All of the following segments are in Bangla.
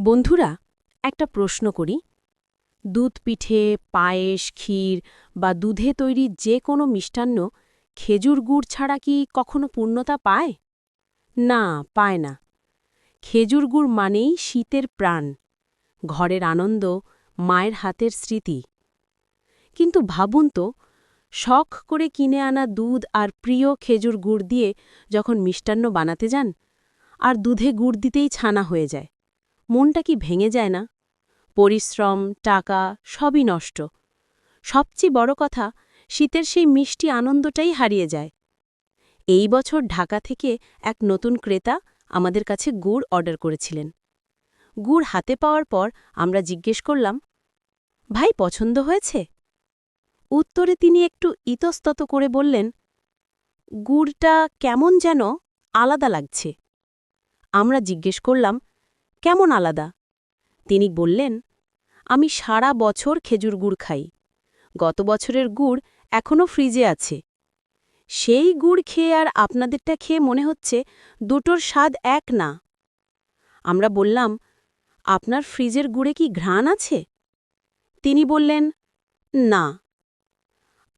বন্ধুরা, একটা প্রশ্ন করি। দুধ পিঠে, পায়েস, ক্ষীর বা দুধে তৈরি যে কোনো মিষ্টান্ন খেজুর গুড় ছাড়া কি কখনো পূর্ণতা পায়? না, পায় না। খেজুর গুড় মানেই শীতের প্রাণ, ঘরের আনন্দ, মায়ের হাতের স্মৃতি। কিন্তু ভাবুন তো, শখ করে কিনে আনা দুধ আর প্রিয় খেজুর গুড় দিয়ে যখন মিষ্টান্ন বানাতে যান, আর দুধে গুড় দিতেই ছানা হয়ে যায়, মনটা কি ভেঙে যায় না? পরিশ্রম, টাকা সবই নষ্ট। সবচেয়ে বড় কথা, শীতের সেই মিষ্টি আনন্দটাই হারিয়ে যায়। এই বছর ঢাকা থেকে এক নতুন ক্রেতা আমাদের কাছে গুড় অর্ডার করেছিলেন। গুড় হাতে পাওয়ার পর আমরা জিজ্ঞেস করলাম, ভাই, পছন্দ হয়েছে? উত্তরে তিনি একটু ইতস্তত করে বললেন, গুড়টা কেমন যেন আলাদা লাগছে। আমরা জিজ্ঞেস করলাম, কেমন আলাদা? তিনি বললেন, আমি সারা বছর খেজুর গুড় খাই। গত বছরের গুড় এখনও ফ্রিজে আছে। সেই গুড় খেয়ে আর আপনাদেরটা খেয়ে মনে হচ্ছে দুটোর স্বাদ এক না। আমরা বললাম, আপনার ফ্রিজের গুড়ে কি ঘ্রাণ আছে? তিনি বললেন, না।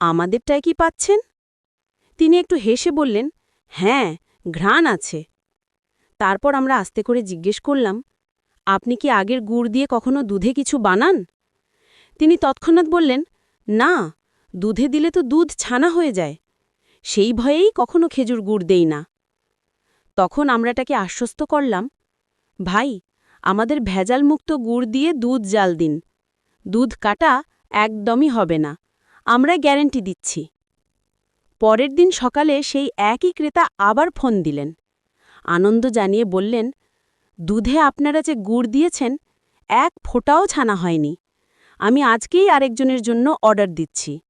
আমাদেরটায় কি পাচ্ছেন? তিনি একটু হেসে বললেন, হ্যাঁ, ঘ্রাণ আছে। তারপর আমরা আস্তে করে জিজ্ঞেস করলাম, আপনি কি আগের গুড় দিয়ে কখনো দুধে কিছু বানান? তিনি তৎক্ষণাৎ বললেন, না, দুধে দিলে তো দুধ ছানা হয়ে যায়। সেই ভয়েই কখনো খেজুর গুড় দেই না। তখন আমরা তাকে আশ্বস্ত করলাম, ভাই, আমাদের ভেজালমুক্ত গুড় দিয়ে দুধ জাল দিন। দুধ কাটা একদমই হবে না, আমরা গ্যারেন্টি দিচ্ছি। পরের দিন সকালে সেই একই ক্রেতা আবার ফোন দিলেন। আনন্দ জানিয়ে বললেন, দুধে আপনারা যে গুড় দিয়েছেন, এক ফোঁটাও ছানা হয়নি। আমি আজকেই আরেকজনের জন্য অর্ডার দিচ্ছি।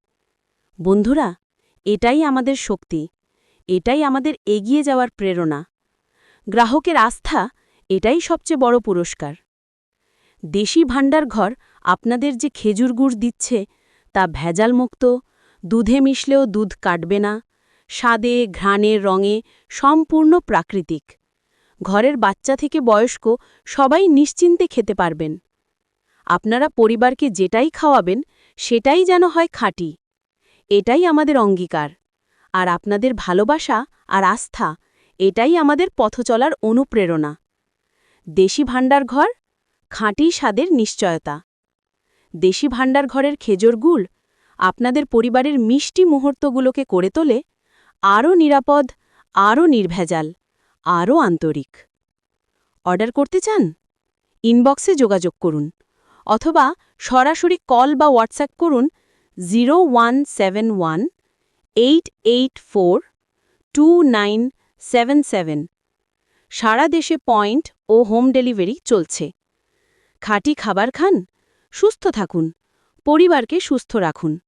বন্ধুরা, এটাই আমাদের শক্তি, এটাই আমাদের এগিয়ে যাওয়ার প্রেরণা। গ্রাহকের আস্থা, এটাই সবচেয়ে বড় পুরস্কার। দেশি ভাণ্ডারঘর আপনাদের যে খেজুর গুড় দিচ্ছে, তা ভেজালমুক্ত, দুধে মিশলেও দুধ কাটবে না, স্বাদে, ঘ্রাণের, রঙে সম্পূর্ণ প্রাকৃতিক। ঘরের বাচ্চা থেকে বয়স্ক সবাই নিশ্চিন্তে খেতে পারবেন। আপনারা পরিবারকে যেটাই খাওয়াবেন, সেটাই যেন হয় খাঁটি। এটাই আমাদের অঙ্গীকার। আর আপনাদের ভালোবাসা আর আস্থা, এটাই আমাদের পথ চলার অনুপ্রেরণা। দেশি ভাণ্ডারঘর, খাঁটি স্বাদের নিশ্চয়তা। দেশি ভাণ্ডারঘরের খেজুর গুড় আপনাদের পরিবারের মিষ্টি মুহূর্তগুলোকে করে তোলে আরও নিরাপদ, আরও নির্ভেজাল, আরও আন্তরিক। অর্ডার করতে চান? ইনবক্সে যোগাযোগ করুন, অথবা সরাসরি কল বা হোয়াটসঅ্যাপ করুন 0171-884-2977। সারা দেশে পয়েন্ট ও হোম ডেলিভারি চলছে। খাঁটি খাবার খান, সুস্থ থাকুন, পরিবারকে সুস্থ রাখুন।